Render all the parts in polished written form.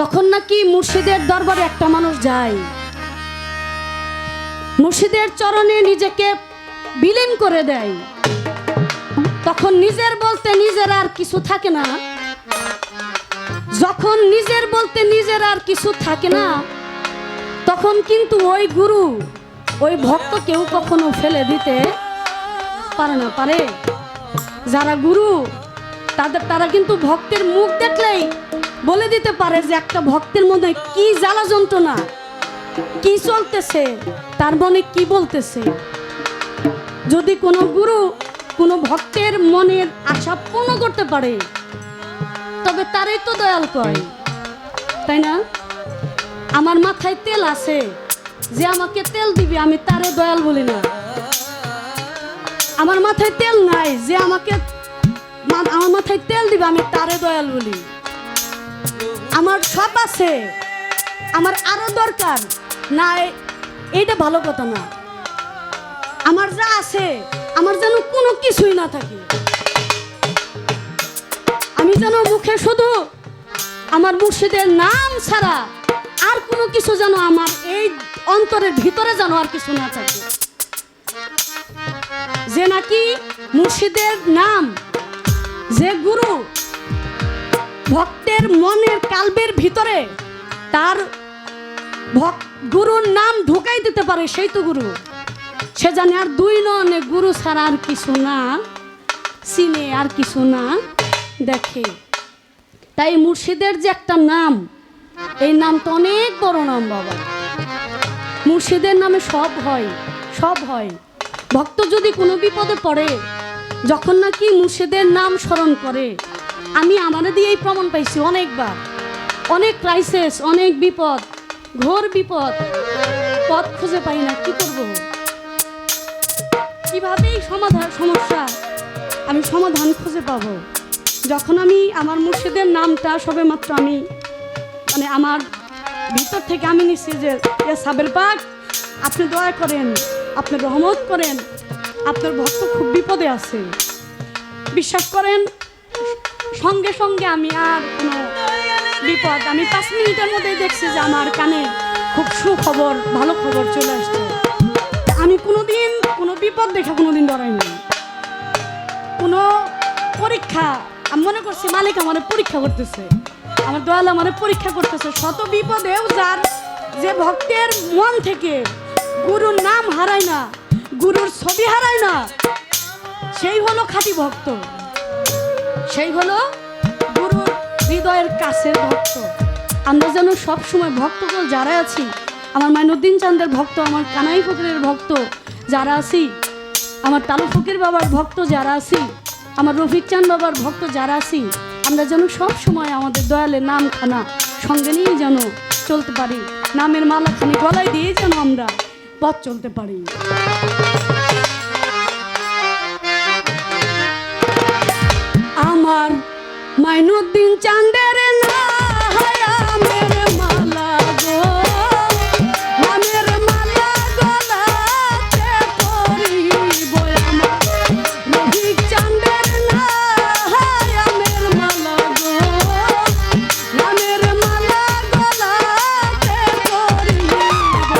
যখন নাকি মুর্শিদের দরবারে একটা মানুষ যায়, মুর্শিদের চরণে নিজেকে বিলীন করে দেয়, তখন নিজের বলতে নিজের আর কিছু থাকে না। যখন নিজের বলতে নিজের আর কিছু থাকে না, তখন কিন্তু ওই গুরু ওই ভক্ত কেউ কখনো ফেলে দিতে পারে না। পারে যারা গুরু তারা কিন্তু ভক্তের মুখ দেখলেই বলে দিতে পারে যে একটা ভক্তের মধ্যে কি জ্বালা যন্ত্রণা, কি চলতেছে, তার মনে কি বলতেছে। যদি কোনো গুরু কোনো ভক্তের মনের আশা পূর্ণ করতে পারে, তবে তারই তো দয়াল কয়, তাই না? আমার মাথায় তেল আছে, যে আমাকে তেল দিবে আমি তারে দয়াল বলি না। আমার মাথায় তেল নাই, যে আমার মাথায় তেল দিবে আমি তারে দয়াল বলি। আমার সব আছে, আমার আরো দরকার না, এইটা ভালো কথা না। আমার যা আছে, আমার যেন কোনো কিছুই না থাকে। আমি যেন মুখে শুধু আমার মুর্শিদের নাম ছাড়া আর কোনো কিছু যেন আমার এই অন্তরের ভিতরে যেন আর কিছু না থাকে। যে নাকি মুর্শিদের নাম, যে গুরু ভক্তের মনের কালবের ভিতরে তার গুরুর নাম ঢুকাই দিতে পারে, সেই তো গুরু। সে জানে আর দুই নয় গুরু ছাড়া আর কিছু না চিনে, আর কিছু না দেখে। তাই মুর্শিদের যে একটা নাম, এই নামটা অনেক বড় নাম বাবা। মুর্শিদের নামে সব হয়, সব হয়। ভক্ত যদি কোনো বিপদে পড়ে, যখন নাকি মুর্শিদের নাম স্মরণ করে, আমি আমাদের দিয়েই প্রমাণ পাইছি অনেকবার। অনেক ক্রাইসিস, অনেক বিপদ, ঘোর বিপদ, পথ খুঁজে পাই না, কি করব? কিভাবেই সমস্যা আমি সমাধান খুঁজে পাবো? যখন আমি আমার মুর্শিদের নামটা সবে মাত্র আমি আমার ভিতর থেকে আমি নিচ্ছি যে সাবের পাক, আপনি দয়া করেন, আপনি রহমত করেন, আপনার ভক্ত খুব বিপদে আছে। বিশ্বাস করেন, সঙ্গে সঙ্গে আমি আর কোনো বিপদ, আমি 5 মিনিটের মধ্যেই দেখছি যে আমার কানে খুব সুখবর, ভালো খবর চলে আসছে। আমি কোনোদিন কোনো বিপদ দেখে কোনোদিন ডরাইনি। কোনো পরীক্ষা আমি মনে করছি মালিক আমাদের পরীক্ষা করতেছে, আমার দয়াল আমাদের পরীক্ষা করতেছে। শত বিপদেও যার, যে ভক্তের মন থেকে গুরুর নাম হারায় না, গুরুর ছবি হারায় না, সেই হলো খাঁটি ভক্ত, সেই হলো গুরুর হৃদয়ের কাছের ভক্ত। আমরা যেন সবসময় ভক্তগুলো যারা আছি, আমার মাইনুদ্দিন চাঁদের ভক্ত, আমার কানাই ফকিরের ভক্ত যারা আছি, আমার তালু ফকির বাবার ভক্ত যারা আছি, আমার রফিক চাঁদ বাবার ভক্ত যারা আছি, আমরা যেন সব সময় আমাদের দয়ালের নামখানা সঙ্গে নিয়ে যেন চলতে পারি, নামের মালাখানি গলায় দিয়ে যেন আমরা পথ চলতে পারি। আমার মাইনুদ্দিন চাঁদের নামের মালা গো, নামের মালা গলাতে পরিব, আমার রফিক চাঁদের নামের মালা গো, নামের মালা গলাতে পরিব।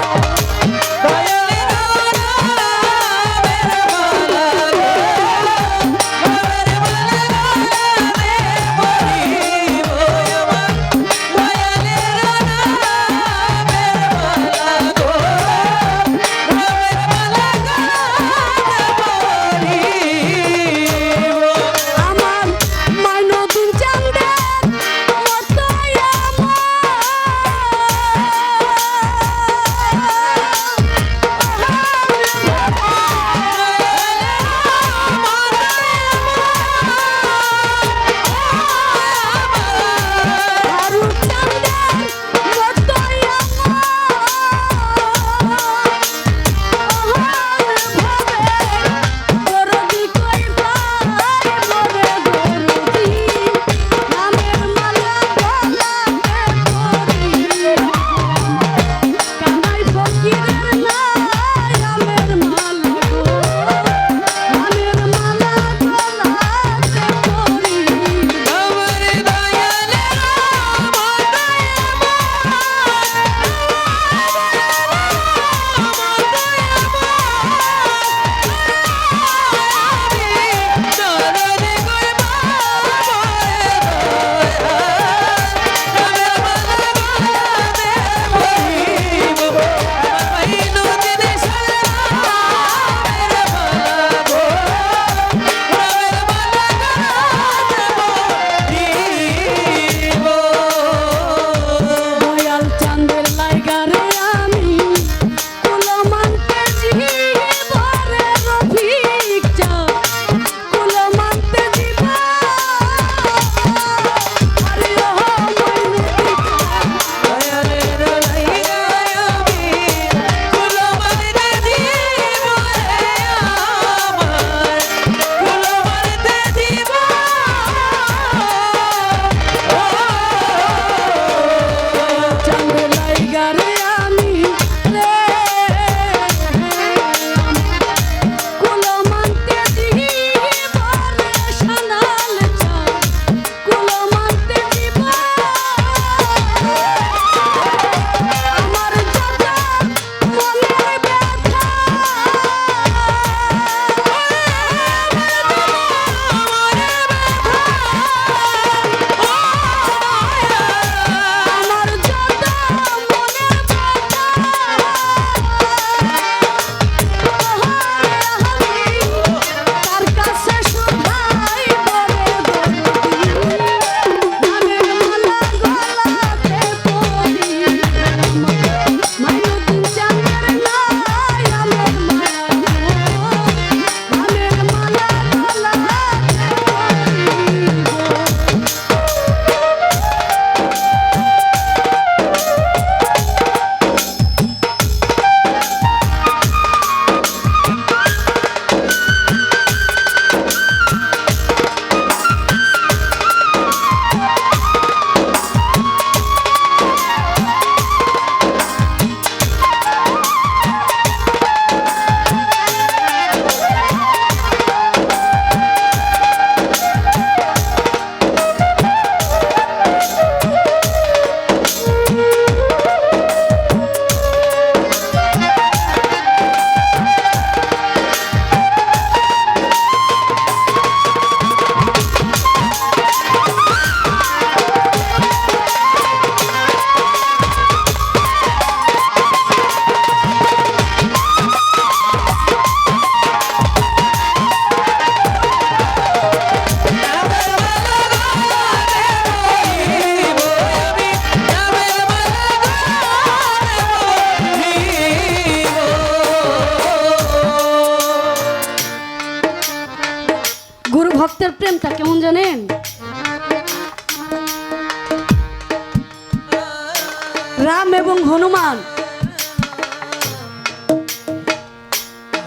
রাম এবং হনুমান,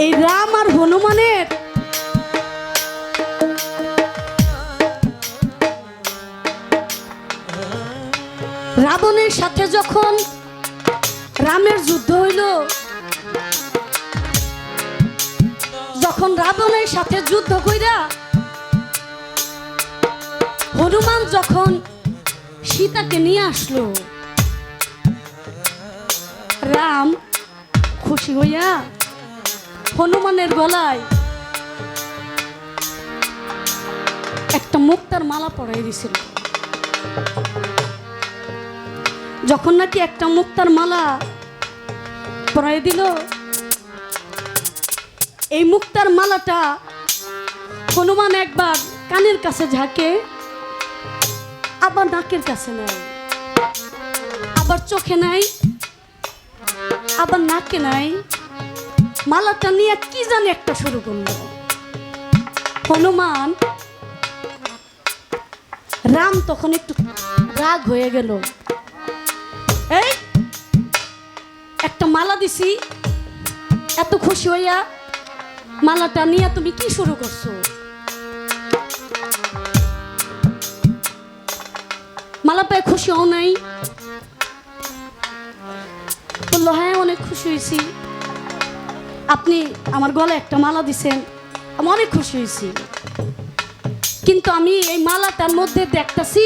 এই রাম আর হনুমানের রাবণের সাথে যখন রামের যুদ্ধ হইল, যখন রাবণের সাথে যুদ্ধ কইরা হনুমান যখন সীতাকে নিয়ে আসলো, রাম খুশি হইয়া হনুমানের গলায় একটা মুক্তার মালা পরাই দিছিল। যখন নাকি একটা মুক্তার মালা পরাই দিল, এই মুক্তার মালাটা হনুমান একবার কানের কাছে ঝাঁকে, আবার নাকের কাছে নেয়, আবার চোখে নেয়, আবার নাকে নেয়। মালাটা নিয়ে কি জানি একটা শুরু করলো। হনুমান রাম তখন একটু রাগ হয়ে গেল, এই একটা মালা দিছি, এত খুশি হইয়া মালাটা নিয়ে তুমি কি শুরু করছো? মালা পেয়ে খুশি হও নাই? বললো হ্যাঁ অনেক খুশি হয়েছি, আপনি আমার গলায় একটা মালা দিছেন, আমি অনেক খুশি হয়েছি, কিন্তু আমি এই মালাটার মধ্যে দেখতেছি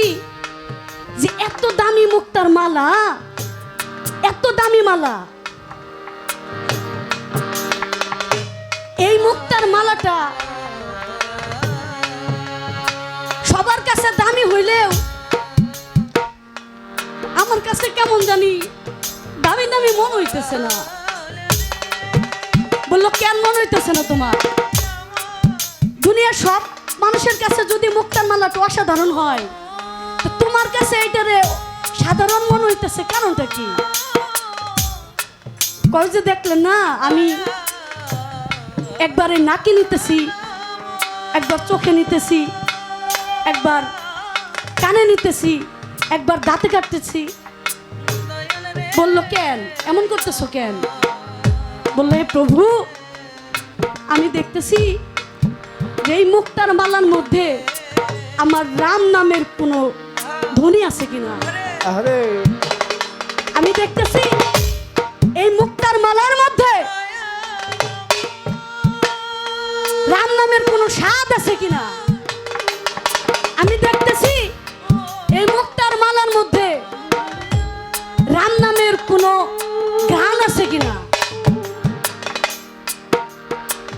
যে এত দামি মুক্তার মালা, এত দামি মালা, এই মুক্তার মালাটা সবার কাছে দামি হইলেও আমার কাছে কেমন জানি দামি দামি মন হইতেছে না। বললো কেন মনে হইতেছে না তোমার? দুনিয়ার সব মানুষের কাছে যদি মুক্তার মালাটা অসাধারণ হয়, তো তোমার কাছে এইটারে সাধারণ মনে হইতেছে, কারণটা কি? কয় যে দেখলেন না, আমি একবারে নাকে নিতেছি, একবার চোখে নিতেছি, একবার কানে নিতেছি, একবার দাঁতে কাটতেছি। বললো কেন এমন করতেছো কেন? বললো হে প্রভু, আমি দেখতেছি যে এই মুক্তার মালার মধ্যে আমার রাম নামের কোনো ধ্বনি আছে কিনা। আমি দেখতেছি এই মুক্তার মালার মধ্যে রাম নামের কোনো স্বাদ আছে কিনা। আমি দেখতেছি এই মুক্তার মালার মধ্যে রাম নামের কোনো গান আছে কিনা।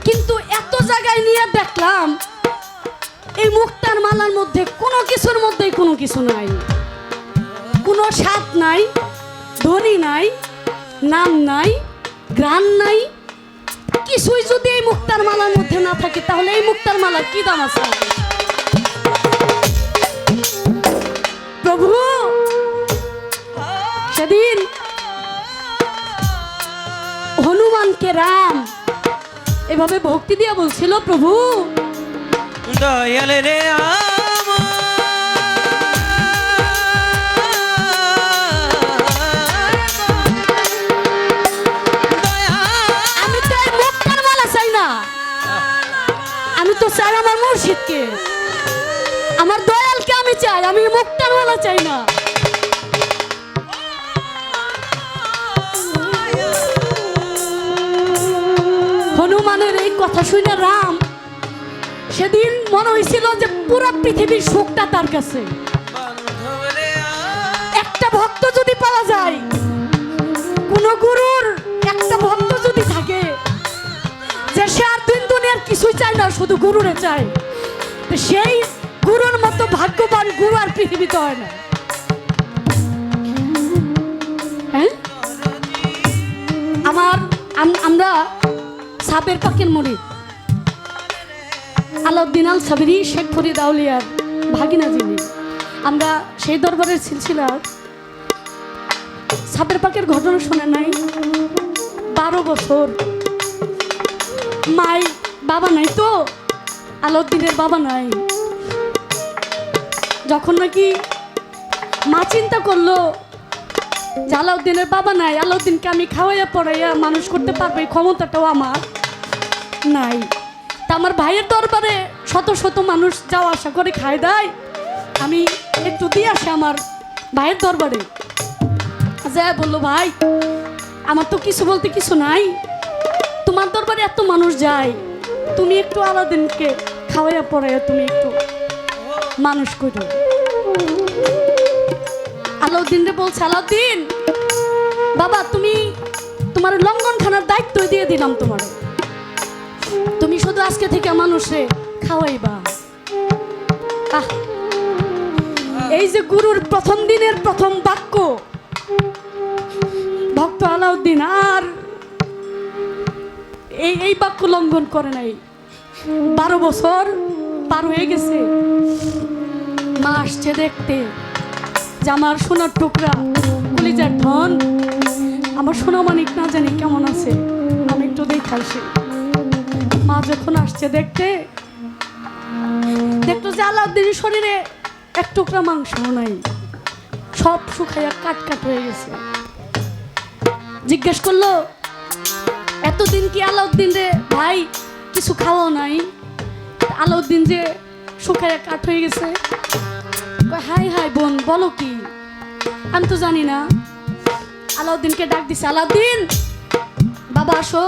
কিন্তু এত জায়গায় নিয়ে দেখলাম এই মুক্তার মালার মধ্যে কোনো কিছুর মধ্যেই কোনো কিছু নাই, কোনো স্বাদ নাই, ধ্বনি নাই, নাম নাই, গান নাই, কিছুই যদি এই মুক্তার মালার মধ্যে না থাকে তাহলে এই মুক্তার মালার কি দাম আছে? প্রভু সেদিন হনুমানকে রাম এভাবে ভক্তি দিয়া বলছিল, প্রভু দয়াল রে আমি তো এই মুক্তার মালা চাই না, আমি তো চাই আমার মুর্শিদকে, আমার দয়ালকে আমি চাই, আমি মুক্তার মালা চাই না। হনুমানের এই কথা শুনে রাম সেদিন মনে হয়েছিল যে পুরো পৃথিবীর সুখটা তার কাছে। একটা ভক্ত যদি পাওয়া যায়, কোন গুরুর একটা ভক্ত যদি থাকে যে সে আর দুনিয়ার কিছুই চায় না, শুধু গুরুরে চায়, সেই গুরুর মতো ভাগ্যবান গুরু আর পৃথিবীতে হয় না। হ্যাঁ, আমরা সাবের পাকের মুরিদ আলাউদ্দিন আল সাবেরি শেখ ফরিদ আউলিয়ার ভাগিনা যিনি, আমরা সেই দরবারের সিলসিলার সাবের পাকের ঘটনা শুনে নাই। 12 বছর মাই বাবা নাই, তো আলাউদ্দিনের বাবা নাই। যখন নাকি মা চিন্তা করলো যে আলাউদ্দিনের বাবা নাই, আলাউদ্দিনকে আমি খাওয়াইয়া পড়াইয়া মানুষ করতে পারবো এই ক্ষমতাটাও আমার নাই। তা আমার ভাইয়ের দরবারে শত শত মানুষ যাওয়া আসা করে খায় দেয়, আমি একটু দিয়ে আসি আমার ভাইয়ের দরবারে। যা বললো, ভাই আমার তো কিছু বলতে কিছু নাই, তোমার দরবারে এত মানুষ যায়, তুমি একটু আলাউদ্দিনকে খাওয়াইয়া পড়াইয়া তুমি একটু মানুষ করো। আলাউদ্দিন রে বলছে, আলাউদ্দিন বাবা তুমি তোমার লঙ্ঘনখানার দায়িত্ব দিয়ে দিলাম তোমার, তুমি শুধু আজকে থেকে মানুষে খাওয়াইবা। আহ, এই যে গুরুর প্রথম দিনের প্রথম বাক্য, ভক্ত আলাউদ্দিন আর এই বাক্য লঙ্ঘন করে নাই। 12 বছর পার হয়ে গেছে, মা আসছে দেখতে যে আমার সোনার টুকরা কলিজার ধন, আমার সোনামানিক না জানি কেমন আছে, আমি একটু দেখে আসি। মা যখন আসছে দেখতে, দেখলো যে আলাউদ্দিনের শরীরে এক টুকরা মাংস নাই, সব শুকাইয়া কাট কাট হয়ে গেছে। জিজ্ঞেস করলো, এতদিন কি আলাউদ্দিন রে ভাই কিছু খাওয়াও নাই? আলাউদ্দিন যে শুকাইয়া কাঠ হয়ে গেছে। হাই হাই বোন, বলো কি? আমি তো জানি না। আলাউদ্দিনকে ডাক দিছে, আলাউদ্দিন বাবা আসো।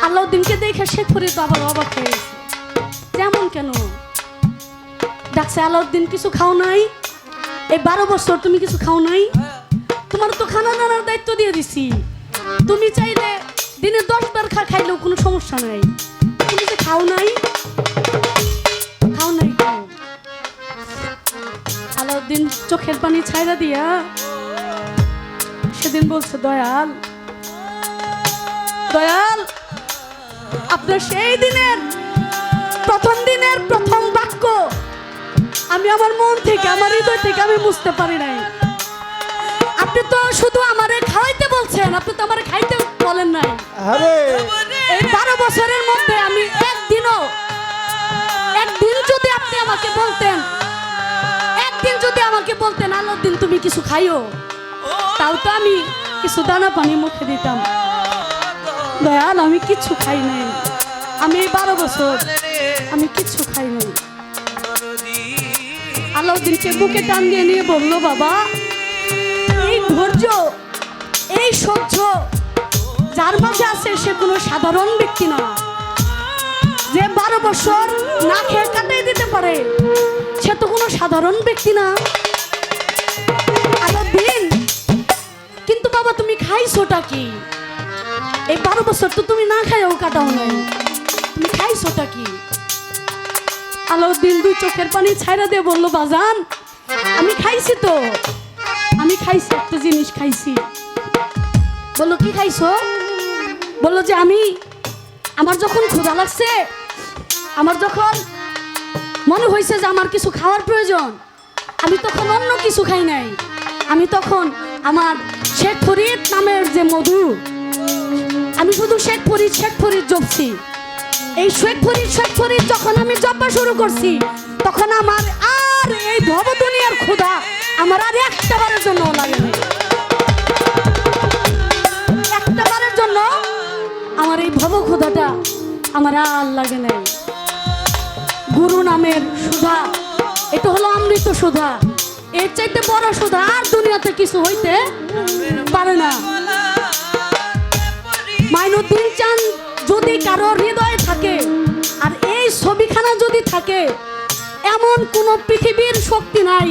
আলাউদ্দিনকে দেখে শেখ ফরিদ বাবার অবাক হয়ে গেছে, যেমন কেন ডাকছে? আলাউদ্দিন কিছু খাও নাই? এই 12 বছর তুমি কিছু খাও নাই? তোমার তো খানা দানার দায়িত্ব দিয়ে দিছি, তুমি চাইলে দিনে 10 বার খাইলেও কোনো সমস্যা নাই, তুমি যে খাও নাই, খাও নাই খাও। আলাউদ্দিন চোখের পানি ছাইরা দিয়া সেদিন বলছে, দয়াল দয়াল আপনার সেই দিনের প্রথম বাক্য আমি আমার মন থেকে, আমার হৃদয় থেকে আমি বুঝতে পারি নাই। আপনি তো শুধু আমারে খাওয়াইতে বলছেন, আপনি তো আমারে খাইতে বলেন নাই। এই 12 বছরের মধ্যে আমি একদিন যদি আপনি আমাকে বলতেন আলাউদ্দিন তুমি কিছু খাইও, তাও তো আমি কিছু দানা পানি মুখে দিতাম। দয়াল আমি কিছু খাই নাই, আমি এই 12 বছর আমি কিছু খাই নাই। আলাউদ্দিনকে বুকে টান দিয়ে নিয়ে বললো, বাবা এই ধৈর্য, এই সহ্য যার মাঝে আছে সে কোনো সাধারণ ব্যক্তি না। যে 12 বছর না খেয়ে কাটাই দিতে পারে সে তো কোনো সাধারণ ব্যক্তি না। আলাউদ্দিন কিন্তু বাবা তুমি খাইছোটা কি? এই 12 বছর তো তুমি না খাইও কাটাও নাই, তুমি খাইছোটা কি? আলাউদ্দিন 2 চোখের পানি ছাইরা দিয়ে বললো, বাজান আমি খাইছি তো, আমি খাইছি, একটা জিনিস খাইছি। বললো কি খাইছো? বললো যে আমার যখন ক্ষুধা লাগছে, আমার যখন মনে হয়েছে যে আমার কিছু খাওয়ার প্রয়োজন, আমি তখন অন্য কিছু খাই নাই, আমি তখন আমার শেখ ফরিদ নামের যে মধু, আমি শুধু শেখ ফরিদ জপছি। এই শেখ ফরিদ যখন আমি জপা শুরু করছি, তখন আমার আর এই ভব দুনিয়ার ক্ষুধা আমার আর একটা বারের জন্য লাগে না। একটা বারের জন্য আমার এই ভব ক্ষুধাটা আমার আর লাগে নাই। গুরু নামের সুধা, এটা হলো অমৃত সুধা, এর চাইতে বড় সুধা আর দুনিয়াতে কিছু হইতে পারে না। মাইনুদ্দিন চাঁদ যদি কারোর হৃদয়ে থাকে, আর এই ছবিখানা যদি থাকে, এমন কোনো পৃথিবীর শক্তি নাই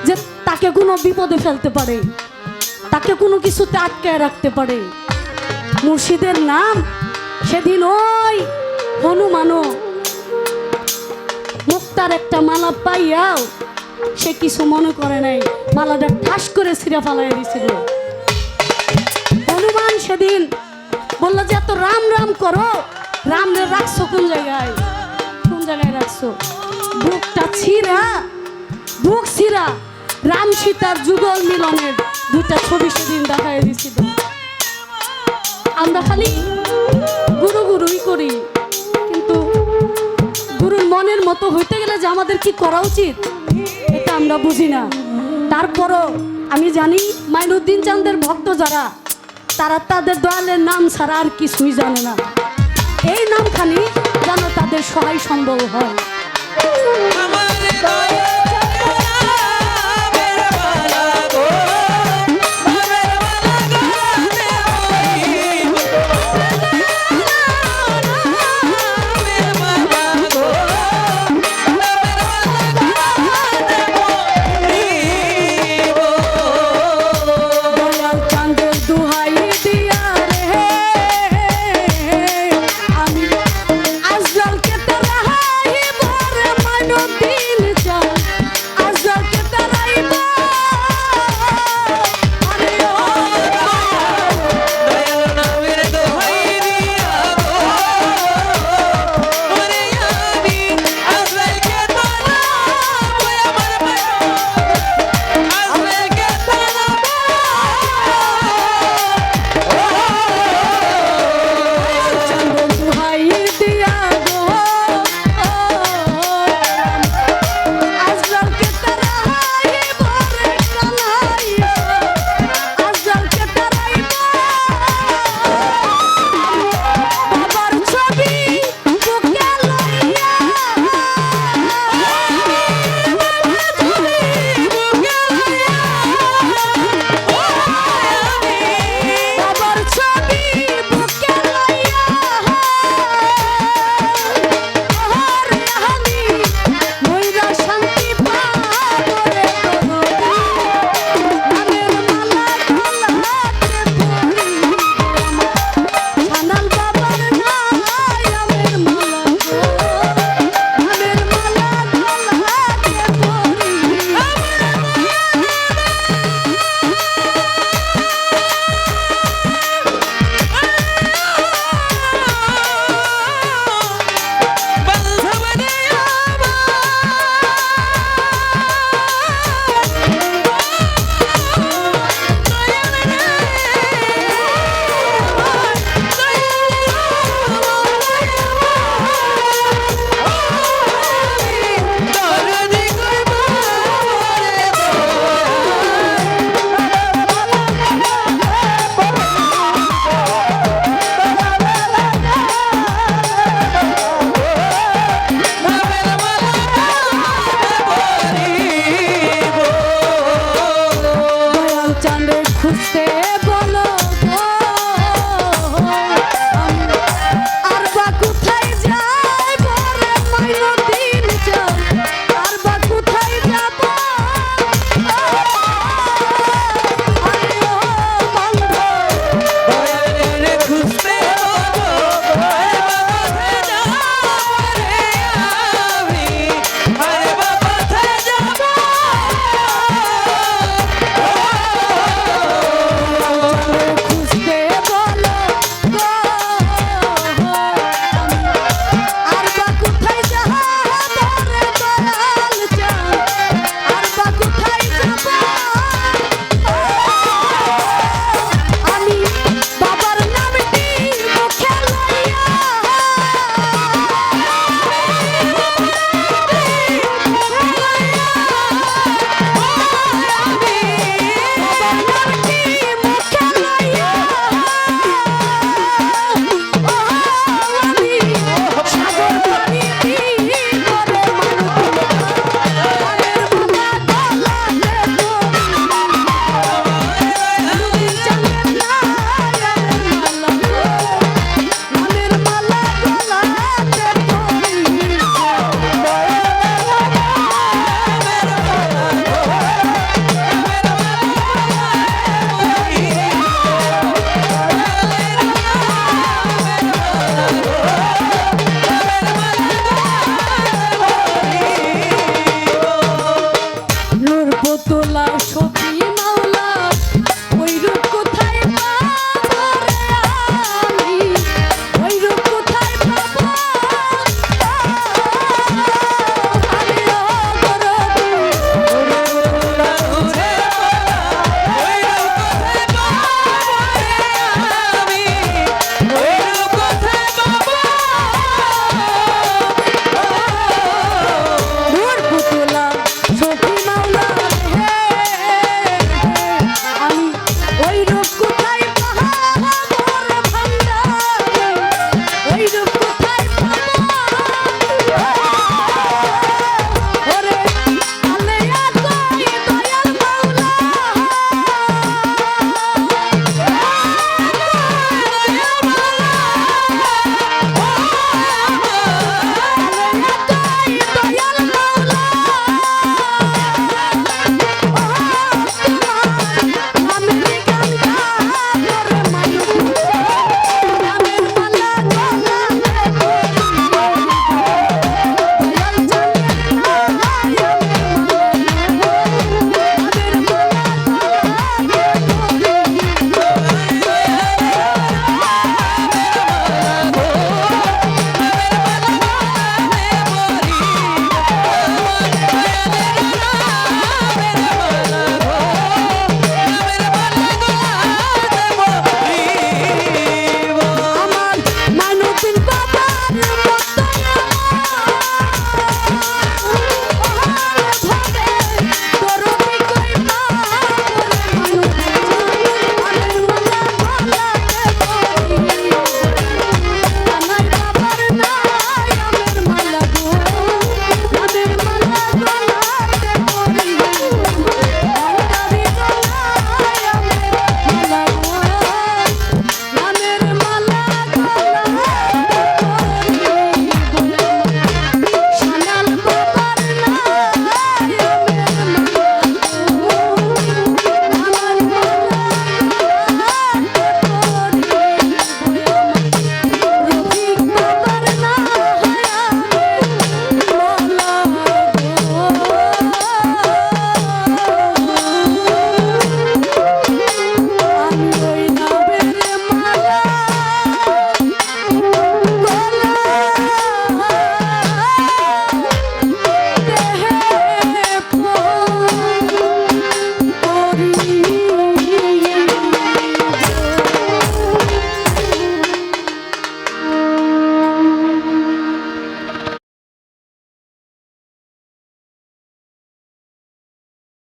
যে তাকে কোনো বিপদে ফেলতে পারে, তাকে কোনো কিছুতে আটকায় রাখতে পারে। মুর্শিদের নাম সেদিন ওই হনুমানও মুক্তার একটা মালা পাইয়াও সে কিছু মনে করে নাই, মালাটা ঠাস করে ছিঁড়ে ফালাই দিয়েছিল। হনুমান সেদিন বললো যে এত রাম রাম করো, রাম রে রাখছো কোন জায়গায় রাখছো? বুকটা বুক ছিঁড়া রাম সীতার যুগল মিলনের 2টা ছবি সেদিন দেখাই দিয়েছিল। আমরা খালি গুরুই করি, কিন্তু গুরুর মনের মতো হইতে গেলে যে আমাদের কি করা উচিত এটা আমরা বুঝি না। তারপরও আমি জানি মাইনুদ্দিন চাঁদের ভক্ত যারা তারা তাদের দয়ালের নাম ছাড়া আর কিছুই জানে না। এই নামখানি যেন তাদের সহায় সম্ভব হয়। আমার দয়াল